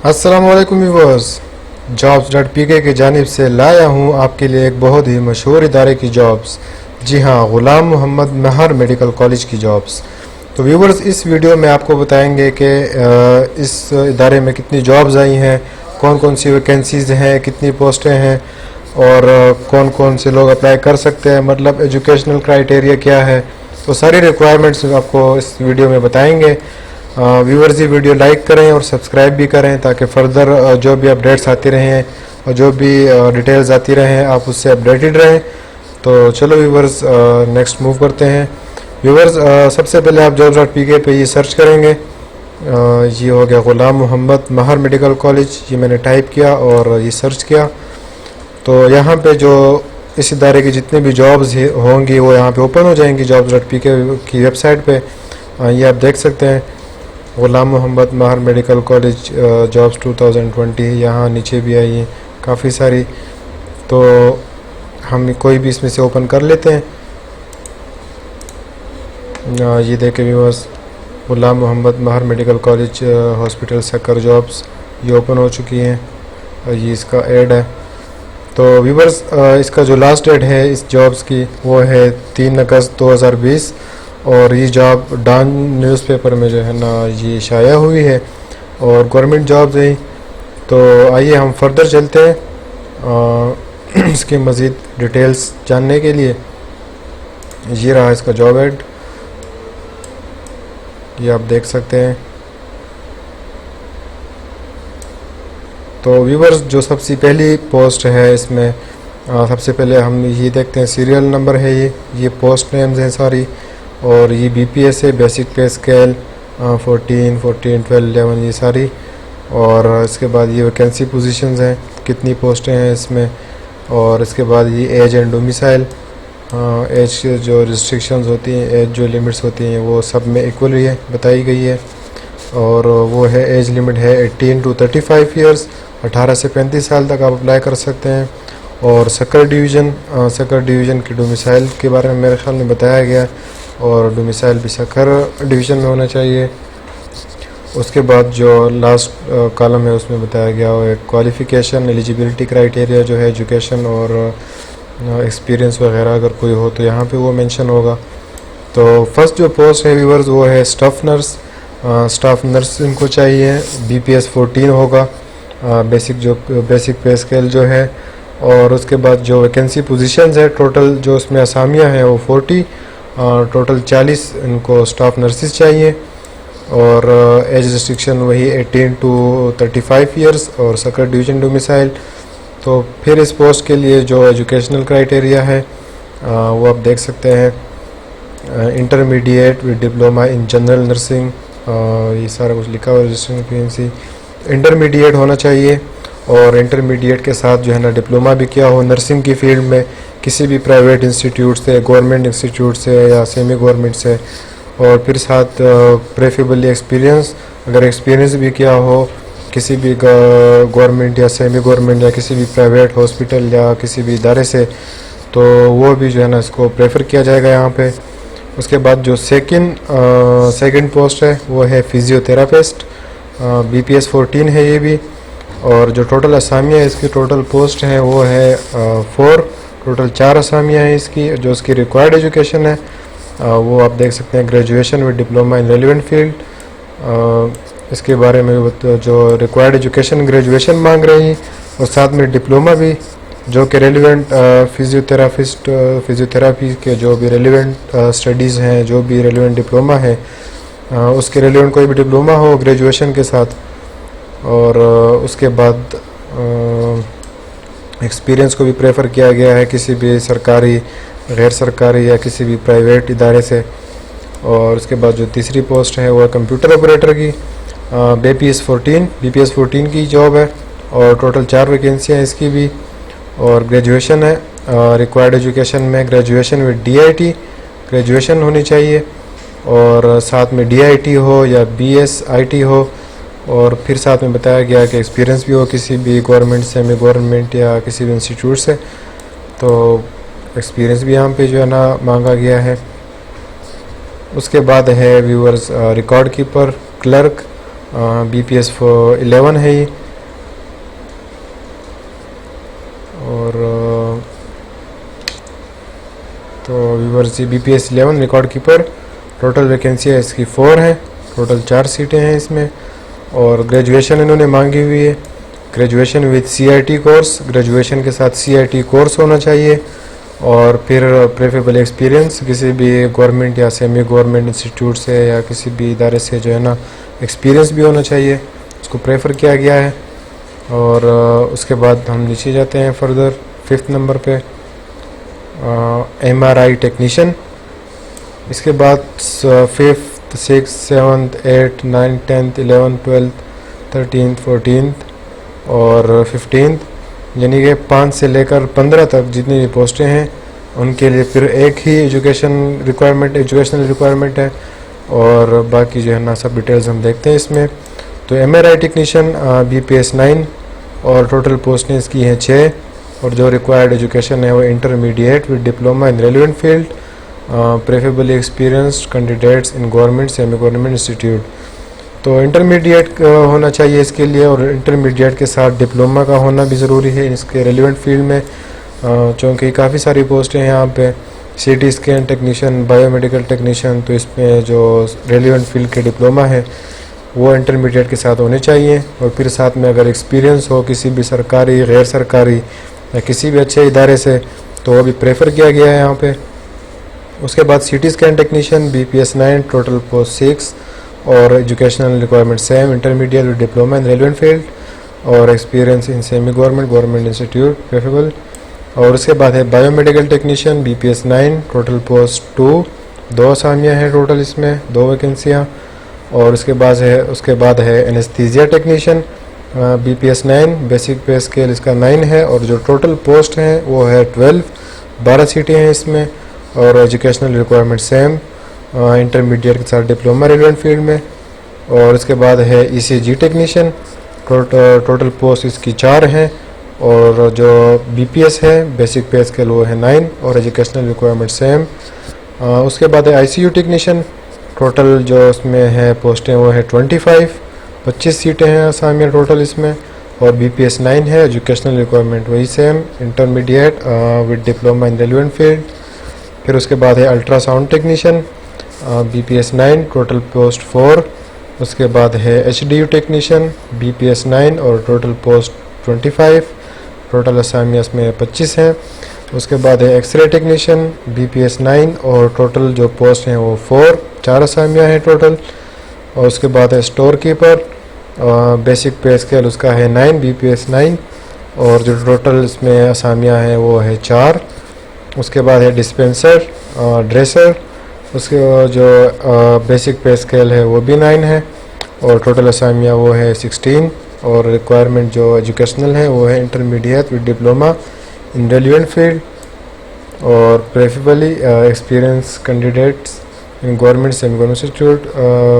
अस्सलाम वालेकुम viewers. jobs.pk की जानिब से लाया हूँ आपके लिए एक बहुत ही मशहूर इदारे की जॉब्स। जी हाँ, ग़ुलाम मोहम्मद महर मेडिकल कॉलेज की जॉब्स। तो व्यूअर्स, इस वीडियो में आपको बताएंगे कि इस इदारे में कितनी जॉब्स आई हैं, कौन कौन सी वैकेंसीज़ हैं, कितनी पोस्टें हैं और कौन कौन से लोग अप्लाई कर सकते हैं, मतलब एजुकेशनल क्राइटेरिया क्या है। तो सारी रिक्वायरमेंट्स आपको इस वीडियो में बताएंगे। व्यूअर्स, ये वीडियो लाइक करें और सब्सक्राइब भी करें ताकि फ़र्दर जो भी अपडेट्स आती रहें और जो भी डिटेल्स आती रहें आप उससे अपडेटेड रहें। तो चलो व्यूअर्स, नेक्स्ट मूव करते हैं। व्यूअर्स, सबसे पहले आप jobs.pk पे ये सर्च करेंगे। ये हो गया ग़ुलाम मोहम्मद महर मेडिकल कॉलेज, ये मैंने टाइप किया और ये सर्च किया। तो यहाँ पे जो इस इदारे की जितनी भी जॉब्स होंगी वो यहाँ पे ओपन हो जाएंगी jobs.pk की वेबसाइट पे। ये आप देख सकते हैं, ग़ुलाम मोहम्मद महर मेडिकल कॉलेज जॉब्स 2020 यहाँ नीचे भी आई हैं काफ़ी सारी। तो हम कोई भी इसमें से ओपन कर लेते हैं। ये देखें व्यूअर्स, ग़ुलाम मोहम्मद महर मेडिकल कॉलेज हॉस्पिटल सक्कर जॉब्स ये ओपन हो चुकी हैं और ये इसका ऐड है। तो व्यूअर्स, इसका जो लास्ट डेट है इस जॉब्स की वो है 3 अगस्त 2020 और ये जॉब डॉन न्यूज़पेपर में जो है ना ये शाया हुई है और गवर्नमेंट जॉब्स है। तो आइए हम फर्दर चलते हैं इसकी मज़ीद डिटेल्स जानने के लिए। ये रहा इसका जॉब ऐड, ये आप देख सकते हैं। तो व्यूअर्स, जो सबसे पहली पोस्ट है इसमें सबसे पहले हम ये देखते हैं, सीरियल नंबर है ये पोस्ट नेम्स हैं सारी और ये BPS है, बेसिक पे स्केल 14, 12, 11 ये सारी। और इसके बाद ये वैकेंसी पोजीशंस हैं, कितनी पोस्टें हैं इसमें। और इसके बाद ये एज एंड डोमिसाइल, एज जो रिस्ट्रिक्शंस होती हैं, एज जो लिमिट्स होती हैं वो सब में इक्वली है बताई गई है। और वो है एज लिमिट है 18 to 35 ईयर्स, 18 से 35 साल तक आप अप्लाई कर सकते हैं। और सक्कर डिवीज़न की डोमिसाइल के बारे में मेरे ख्याल में बताया गया और डोमिसाइल भी सक्कर डिवीज़न में होना चाहिए। उसके बाद जो लास्ट कॉलम है उसमें बताया गया वो है क्वालिफ़िकेशन, एलिजिबिलिटी क्राइटेरिया जो है एजुकेशन और एक्सपीरियंस वगैरह अगर कोई हो तो यहाँ पे वो मेंशन होगा। तो फर्स्ट जो पोस्ट है व्यूअर्स वो है स्टाफ नर्स इनको चाहिए, BPS 14 होगा, बेसिक पे स्केल जो है। और उसके बाद जो वैकेंसी पोजीशंस है टोटल जो उसमें असामियाँ हैं वो 40, टोटल 40 इनको स्टाफ नर्सिस चाहिए। और एज रिस्ट्रिक्शन वही 18 to 35 ईयर्स और सक्कर डिवीज़न डोमिसाइल। तो फिर इस पोस्ट के लिए जो एजुकेशनल क्राइटेरिया है वो आप देख सकते हैं, intermediate with diploma in general nursing, ये सारा कुछ लिखा हुआ है। रजिस्ट्रेशन PNC इंटरमीडिएट होना चाहिए और इंटरमीडिएट के साथ जो है ना डिप्लोमा भी किया हो नर्सिंग की फील्ड में, किसी भी प्राइवेट इंस्टीट्यूट से, गवर्नमेंट इंस्टीट्यूट से या सेमी गवर्नमेंट से। और फिर साथ प्रेफरेबली एक्सपीरियंस, अगर एक्सपीरियंस भी किया हो किसी भी गवर्नमेंट या सेमी गवर्नमेंट या किसी भी प्राइवेट हॉस्पिटल या किसी भी इदारे से, तो वो भी जो है ना इसको प्रेफर किया जाएगा यहाँ पे। उसके बाद जो सेकंड पोस्ट है वो है फिजियोथेरापिस्ट, BPS 14 है ये भी। और जो टोटल असामियाँ इसकी टोटल पोस्ट हैं वो है 4, टोटल 4 असामियाँ हैं इसकी। जो इसकी रिक्वायर्ड एजुकेशन है वो आप देख सकते हैं, graduation with diploma in relevant field. इसके बारे में जो रिक्वायर्ड एजुकेशन ग्रेजुएशन मांग रही हैं और साथ में डिप्लोमा भी जो कि रेलिवेंट फिजियोथेरापी के जो भी रेलिवेंट स्टडीज़ हैं, जो भी रेलिवेंट डिप्लोमा है उसके रेलिवेंट कोई भी डिप्लोमा हो ग्रेजुएशन के साथ। और उसके बाद एक्सपीरियंस को भी प्रेफर किया गया है किसी भी सरकारी, गैर सरकारी या किसी भी प्राइवेट इदारे से। और उसके बाद जो तीसरी पोस्ट है वो कंप्यूटर ऑपरेटर की, BPS 14 की जॉब है और टोटल 4 वैकेंसियाँ इसकी भी। और ग्रेजुएशन है, रिक्वायर्ड एजुकेशन में ग्रेजुएशन विद DIT ग्रेजुएशन होनी चाहिए और साथ में DIT हो या BSIT हो। और फिर साथ में बताया गया कि एक्सपीरियंस भी हो किसी भी गवर्नमेंट, सेमी गवर्नमेंट या किसी भी इंस्टीट्यूट से। तो एक्सपीरियंस भी यहाँ पे जो है ना मांगा गया है। उसके बाद है viewers record keeper, clerk BPS 11 है ये। और तो व्यूवर्स ये BPS 11 record keeper, total vacancy है इसकी 4 है, टोटल 4 सीटें हैं इसमें। और ग्रेजुएशन इन्होंने मांगी हुई है, graduation with CIT course, graduation के साथ CIT कोर्स होना चाहिए। और फिर प्रेफरेबल एक्सपीरियंस किसी भी गवर्नमेंट या सेमी गवर्नमेंट इंस्टीट्यूट से या किसी भी इदारे से जो है ना एक्सपीरियंस भी होना चाहिए, उसको प्रेफर किया गया है। और उसके बाद हम नीचे जाते हैं फर्दर 5th नंबर पे MRI टेक्नीशियन। इसके बाद 5th 6th 7th 8th 9th 10th 11th 12th 13th 14th और 15th, यानी कि 5 से लेकर 15 तक जितनी भी पोस्टें हैं उनके लिए फिर एक ही एजुकेशनल रिक्वायरमेंट है। और बाकी जो है ना सब डिटेल्स हम देखते हैं इसमें। तो MRI टेक्नीशियन BPS 9 और टोटल पोस्टें इसकी हैं 6। और जो रिक्वायर्ड एजुकेशन है वो intermediate with diploma in relevant field, preferably experienced candidates in government semi government institute. तो इंटरमीडिएट होना चाहिए इसके लिए, और इंटरमीडिएट के साथ डिप्लोमा का होना भी ज़रूरी है इसके रेलिवेंट फील्ड में, चूँकि काफ़ी सारी पोस्टें हैं यहाँ पे। CT scan technician, biomedical technician, तो इसमें जो रेलिवेंट फील्ड के डिप्लोमा है वो इंटरमीडिएट के साथ होने चाहिए। और फिर साथ में अगर एक्सपीरियंस हो किसी भी सरकारी, गैर सरकारी या किसी भी अच्छे इदारे से, तो वो भी प्रेफर किया गया है यहाँ पे। उसके बाद CT scan technician BPS 9, total post 6 और educational requirement same, intermediate with diploma in relevant field और experience in semi government institute preferable. और उसके बाद है biomedical technician BPS 9, total post 2 असामियाँ हैं टोटल इसमें, 2 वैकेंसियाँ। और उसके बाद है anaesthesia technician BPS 9, basic pay scale इसका 9 है और जो टोटल पोस्ट हैं वो है 12 सीटें हैं इसमें। और एजुकेशनल रिक्वायरमेंट सेम, इंटरमीडिएट के साथ डिप्लोमा रेलिवेंट फील्ड में। और उसके बाद है ECG टेक्नीशियन, टोटल पोस्ट इसकी 4 हैं। और जो BPS है बेसिक पे स्केल वो है 9 और एजुकेशनल रिक्वायरमेंट सेम। उसके बाद है ICU टेक्नीशियन, टोटल जो उसमें है पोस्टें वो है 25 सीटें हैं असामियाँ टोटल इसमें। और BPS 9 है, एजुकेशनल रिक्वायरमेंट वही same, intermediate with diploma in relevant field. फिर उसके बाद है ultrasound technician BPS 9, total post 4। उसके बाद है HDU टेक्नीशियन BPS 9 और टोटल पोस्ट 25, टोटल असामियाँ इसमें 25 हैं। उसके बाद है एक्सरे टेक्नीशियन BPS 9 और टोटल जो पोस्ट हैं वो 4 असामियाँ हैं टोटल। और उसके बाद है store keeper, basic pay scale उसका है 9 BPS 9 और जो टोटल इसमें असामियाँ हैं वो है 4। उसके बाद है डिस्पेंसर ड्रेसर, उसके जो बेसिक पे स्केल है वो भी 9 है और टोटल असामियाँ वो है 16। और रिक्वायरमेंट जो एजुकेशनल है वो है intermediate with diploma in relevant field और preferably experience candidates in government semi government institute.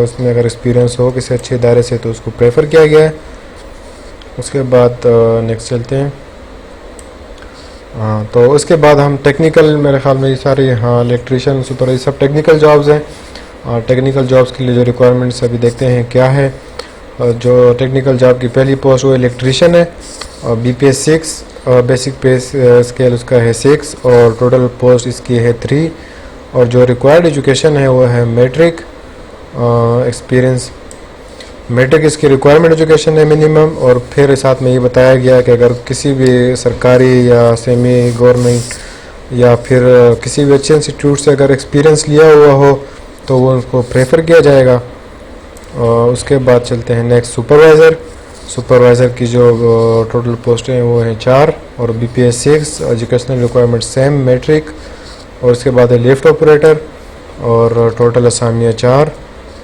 उसमें अगर एक्सपीरियंस हो किसी अच्छे इदारे से तो उसको प्रेफर किया गया है। उसके बाद नेक्स्ट चलते हैं। तो उसके बाद हम टेक्निकल, मेरे ख्याल में ये सारे इलेक्ट्रीशियन सुपर ये सब टेक्निकल जॉब्स हैं। टेक्निकल जॉब्स के लिए जो रिक्वायरमेंट्स अभी देखते हैं क्या है। जो टेक्निकल जॉब की पहली पोस्ट वो इलेक्ट्रीशियन है और BPS 6, बेसिक पे स्केल उसका है 6 और टोटल पोस्ट इसकी है 3। और जो रिक्वायर्ड एजुकेशन है वो है मैट्रिक एक्सपीरियंस, मैट्रिक इसकी रिक्वायरमेंट एजुकेशन है मिनिमम। और फिर साथ में ये बताया गया कि अगर किसी भी सरकारी या सेमी गवर्नमेंट या फिर किसी भी अच्छे इंस्टीट्यूट से अगर एक्सपीरियंस लिया हुआ हो तो वो उनको प्रेफर किया जाएगा। और उसके बाद चलते हैं नेक्स्ट सुपरवाइज़र की जो टोटल पोस्टें हैं वो हैं 4 और BPS 6, educational requirement same matric. और उसके बाद है लिफ्ट ऑपरेटर और टोटल असामियाँ 4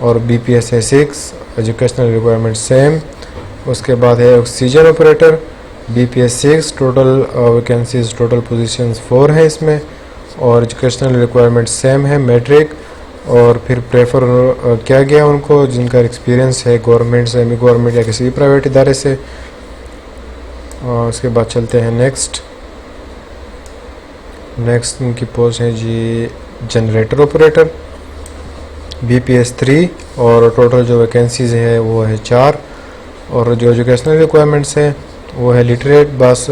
और BPS है 6, एजुकेशनल रिक्वायरमेंट सेम। उसके बाद है oxygen operator BPS 6, total vacancies total positions 4 हैं इसमें और एजुकेशनल रिक्वायरमेंट सेम है मैट्रिक। और फिर प्रेफर किया गया उनको जिनका एक्सपीरियंस है गवर्नमेंट सेमी गवर्नमेंट या किसी भी प्राइवेट इदारे से। उसके बाद चलते हैं नेक्स्ट उनकी पोस्ट है जी जनरेटर ऑपरेटर। BPS 3 और टोटल जो वैकेंसीज़ है वो है 4। और जो एजुकेशनल रिक्वायरमेंट्स हैं वो है लिटरेट, बस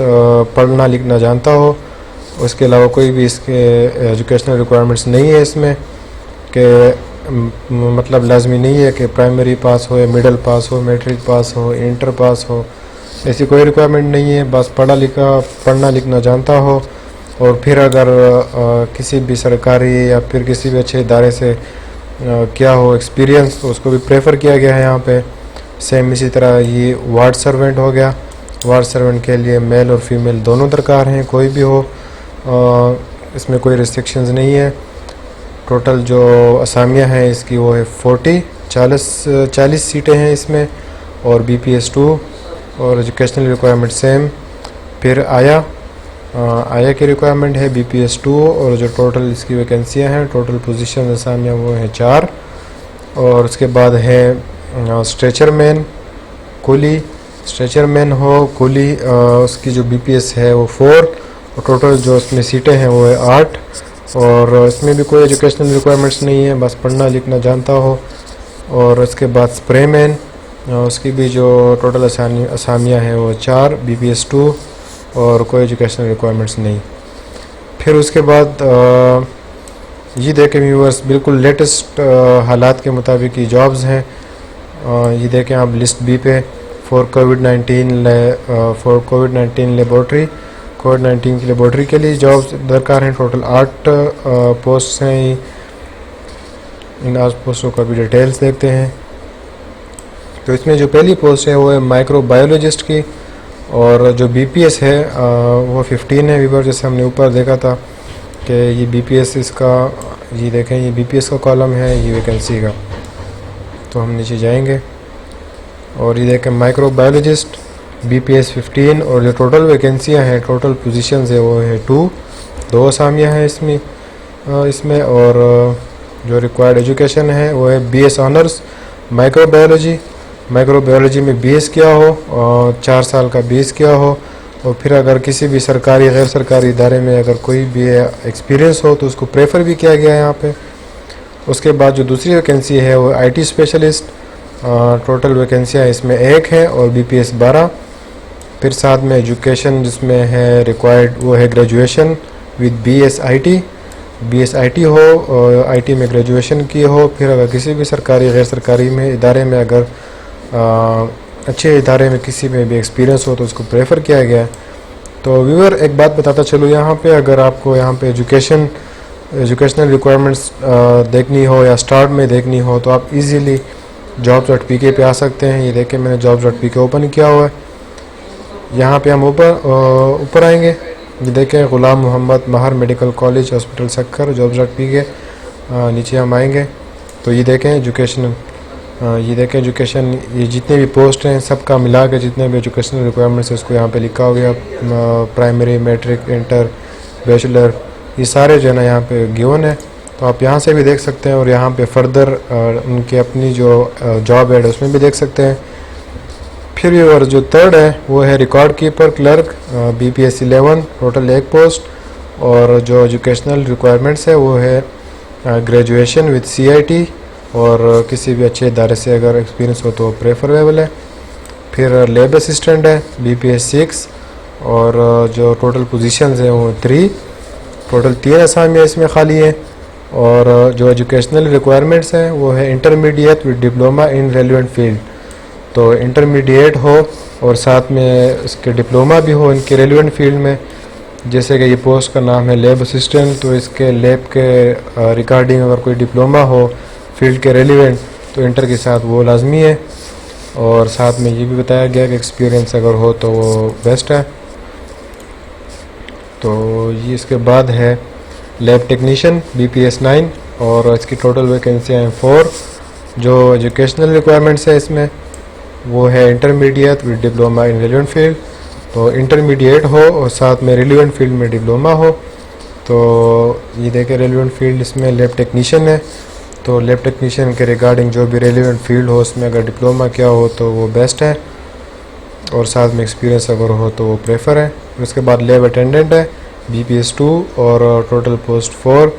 पढ़ना लिखना जानता हो, उसके अलावा कोई भी इसके एजुकेशनल रिक्वायरमेंट्स नहीं है इसमें कि मतलब लाजमी नहीं है कि प्राइमरी पास हो या मिडिल पास हो, मैट्रिक पास हो, इंटर पास हो, ऐसी कोई रिक्वायरमेंट नहीं है। बस पढ़ना लिखना जानता हो और फिर अगर किसी भी सरकारी या फिर किसी भी अच्छे इदारे से क्या हो एक्सपीरियंस, तो उसको भी प्रेफर किया गया है यहाँ पे। सेम इसी तरह ये वार्ड सर्वेंट हो गया, वार्ड सर्वेंट के लिए मेल और फीमेल दोनों दरकार हैं, कोई भी हो, इसमें कोई रिस्ट्रिक्शंस नहीं है। टोटल जो असामियाँ हैं इसकी वो है 40 सीटें हैं इसमें। और BPS 2 और एजुकेशनल रिक्वायरमेंट सेम। फिर आया की रिक्वायरमेंट है BPS 2 और जो टोटल इसकी वैकेंसियाँ हैं, टोटल पोजीशन असामियाँ वो हैं 4। और उसके बाद है स्ट्रेचर मैन, कुली, स्ट्रेचर मैन हो, कुली, उसकी जो BPS है वो 4 और टोटल जो उसमें सीटें हैं वो है 8। और इसमें भी कोई एजुकेशनल रिक्वायरमेंट्स नहीं है, बस पढ़ना लिखना जानता हो। और उसके बाद स्प्रे मैन, उसकी भी जो टोटल असामियाँ हैं वो 4, BPS 2 और कोई एजुकेशनल रिक्वायरमेंट्स नहीं। फिर उसके बाद ये देखें व्यूअर्स, बिल्कुल लेटेस्ट हालात के मुताबिक ये जॉब्स हैं। ये देखें आप लिस्ट बी पे फॉर कोविड-19 लेबॉर्ट्री, कोविड-19 की लेबॉर्ट्री के लिए जॉब्स दरकार हैं। टोटल 8 पोस्ट हैं। इन 8 पोस्टों का भी डिटेल्स देखते हैं। तो इसमें जो पहली पोस्ट है वो है माइक्रोबायोलॉजिस्ट की और जो BPS है वो 15 है व्यूअर, जैसे हमने ऊपर देखा था कि ये BPS इसका, ये देखें ये BPS का कॉलम है ये वैकेंसी का। तो हम नीचे जाएंगे और ये देखें माइक्रोबायोलॉजिस्ट BPS 15 और जो टोटल वैकेंसियाँ हैं, टोटल पोजीशंस है वो है 2 असामियाँ हैं इसमें। और जो रिक्वायर्ड एजुकेशन है वो है BS ऑनर्स माइक्रोबायोलॉजी में BS किया हो और 4 साल का BS किया हो। और फिर अगर किसी भी सरकारी गैर सरकारी इदारे में अगर कोई भी एक्सपीरियंस हो तो उसको प्रेफर भी किया गया है यहाँ पे। उसके बाद जो दूसरी वैकेंसी है वो IT स्पेशलिस्ट, टोटल वैकेंसियाँ इसमें 1 है और BPS 12। फिर साथ में एजुकेशन जिसमें है रिक्वायर्ड वो है ग्रेजुएशन विद BS IT हो और IT में ग्रेजुएशन की हो। फिर अगर किसी भी सरकारी गैर सरकारी में इदारे में अगर अच्छे इदारे में किसी में भी एक्सपीरियंस हो तो उसको प्रेफर किया गया है। तो व्यूअर एक बात बताता चलो, यहाँ पे अगर आपको यहाँ पे एजुकेशनल रिक्वायरमेंट्स देखनी हो या स्टार्ट में देखनी हो तो आप इजीली jobs.pk पे आ सकते हैं। ये देखें मैंने jobs.pk ओपन किया हुआ है। यहाँ पे हम ऊपर आएंगे, ये देखें ग़ुलाम मोहम्मद महर मेडिकल कॉलेज हॉस्पिटल सक्कर, jobs.pk। नीचे हम आएंगे तो ये देखें एजुकेशन, ये जितने भी पोस्ट हैं सबका मिला के जितने भी एजुकेशनल रिक्वायरमेंट्स है उसको यहाँ पे लिखा हो गया। प्राइमरी, मैट्रिक, इंटर, बैचलर, ये सारे जो है ना यहाँ पे गिवन है। तो आप यहाँ से भी देख सकते हैं और यहाँ पे फर्दर उनकी अपनी जो जॉब एड है उसमें भी देख सकते हैं। फिर और जो थर्ड है वो है record keeper clerk, BPS 11, total 1 post. और जो एजुकेशनल रिक्वायरमेंट्स है वो है ग्रेजुएशन विद CIT और किसी भी अच्छे इदारे से अगर एक्सपीरियंस हो तो प्रेफरेबल है। फिर लैब असिस्टेंट है BPS 6 और जो टोटल पोजीशंस हैं वो 3, टोटल 3 असामियाँ इसमें खाली हैं। और जो एजुकेशनल रिक्वायरमेंट्स हैं वो है intermediate with diploma in relevant field. तो इंटरमीडिएट हो और साथ में इसके डिप्लोमा भी हो इनके रेलिवेंट फील्ड में। जैसे कि ये पोस्ट का नाम है लैब असिस्टेंट, तो इसके लैब के रिगार्डिंग अगर कोई डिप्लोमा हो फील्ड के रेलिवेंट तो इंटर के साथ वो लाजमी है। और साथ में ये भी बताया गया कि एक्सपीरियंस अगर हो तो वो बेस्ट है। तो ये इसके बाद है लैब टेक्नीशियन BPS 9 और इसकी टोटल वैकेंसियाँ हैं 4। जो एजुकेशनल रिक्वायरमेंट्स है इसमें वो है intermediate with diploma in relevant field. तो इंटरमीडिएट हो और साथ में रेलिवेंट फील्ड में डिप्लोमा हो। तो ये देखें रेलिवेंट फील्ड इसमें लैब टेक्नीशियन है, तो लैब टेक्नीशियन के रिगार्डिंग जो भी रेलिवेंट फील्ड हो उसमें अगर डिप्लोमा किया हो तो वो बेस्ट है और साथ में एक्सपीरियंस अगर हो तो वो प्रेफर है। उसके बाद लैब अटेंडेंट है BPS 2 और टोटल पोस्ट 4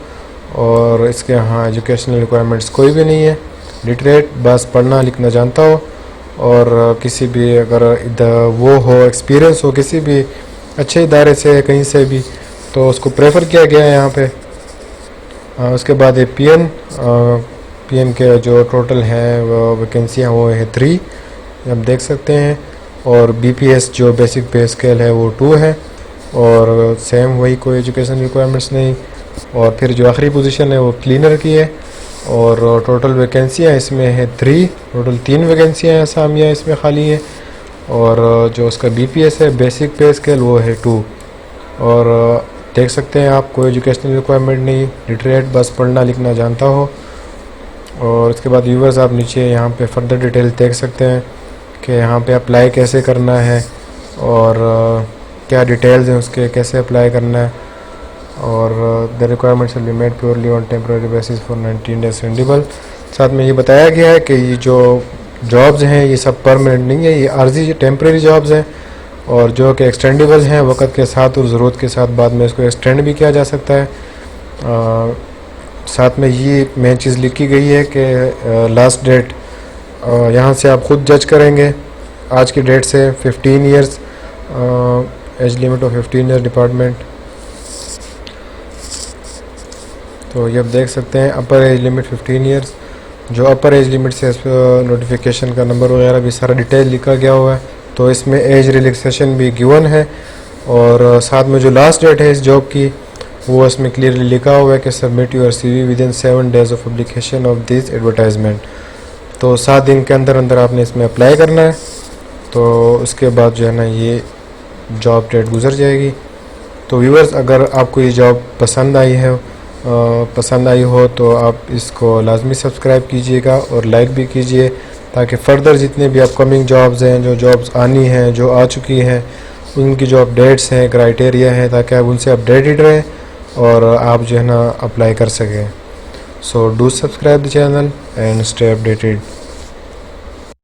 और इसके यहाँ एजुकेशनल रिक्वायरमेंट्स कोई भी नहीं है। लिटरेट, बस पढ़ना लिखना जानता हो और किसी भी अगर वो हो एक्सपीरियंस हो किसी भी अच्छे इदारे से कहीं से भी, तो उसको प्रेफर किया गया है यहाँ पे। उसके बाद ये पीएन के जो टोटल हैं वो वैकेंसियाँ वो है 3, आप देख सकते हैं। और बीपीएस जो बेसिक पे स्केल है वो 2 है और सेम वही, कोई एजुकेशन रिक्वायरमेंट्स नहीं। और फिर जो आखिरी पोजीशन है वो क्लीनर की है और टोटल वैकेंसियाँ इसमें है 3, टोटल 3 वैकेंसियाँ असामियाँ इसमें खाली हैं। और जो उसका बीपीएस है बेसिक पे स्केल वो है 2। और देख सकते हैं आप, कोई एजुकेशनल रिक्वायरमेंट नहीं, लिटरेट, बस पढ़ना लिखना जानता हो। और उसके बाद व्यूवर्स आप नीचे यहाँ पे फर्दर डिटेल देख सकते हैं कि यहाँ पे अप्लाई कैसे करना है और क्या डिटेल्स हैं उसके, कैसे अप्लाई करना है। और the requirements will be made purely on temporary basis for 19 days renewable. साथ में ये बताया गया है कि ये जो जॉब्स हैं ये सब परमानेंट नहीं है, ये आर्जी टेम्परेरी जॉब्स हैं और जो कि एक्सटेंडेबल हैं वक्त के साथ और ज़रूरत के साथ, बाद में इसको एक्सटेंड भी किया जा सकता है। साथ में ये मेन चीज़ लिखी गई है कि लास्ट डेट यहाँ से आप ख़ुद जज करेंगे आज की डेट से 15 years, age limit of 15 years department. तो ये आप देख सकते हैं अपर एज लिमिट 15 ईयर्स। जो अपर एज लिमिट से इस पर नोटिफिकेशन का नंबर वगैरह भी सारा डिटेल लिखा गया हुआ है। तो इसमें एज रिलैक्सेशन भी गिवन है और साथ में जो लास्ट डेट है इस जॉब की वो इसमें क्लियरली लिखा हुआ है कि submit your CV within 7 days of publication of this advertisement. तो 7 दिन के अंदर अंदर आपने इसमें अप्लाई करना है। तो उसके बाद जो है ना ये जॉब डेट गुजर जाएगी। तो व्यूअर्स, अगर आपको ये जॉब पसंद आई हो तो आप इसको लाजमी सब्सक्राइब कीजिएगा और लाइक भी कीजिए, ताकि फ़र्दर जितने भी अपकमिंग जॉब्स हैं, जो जॉब्स आनी हैं, जो आ चुकी हैं, उनकी जो अपडेट्स हैं, क्राइटेरिया हैं, ताकि आप उनसे अपडेटेड रहें और आप जो है ना अप्लाई कर सकें। So do subscribe the channel and stay updated.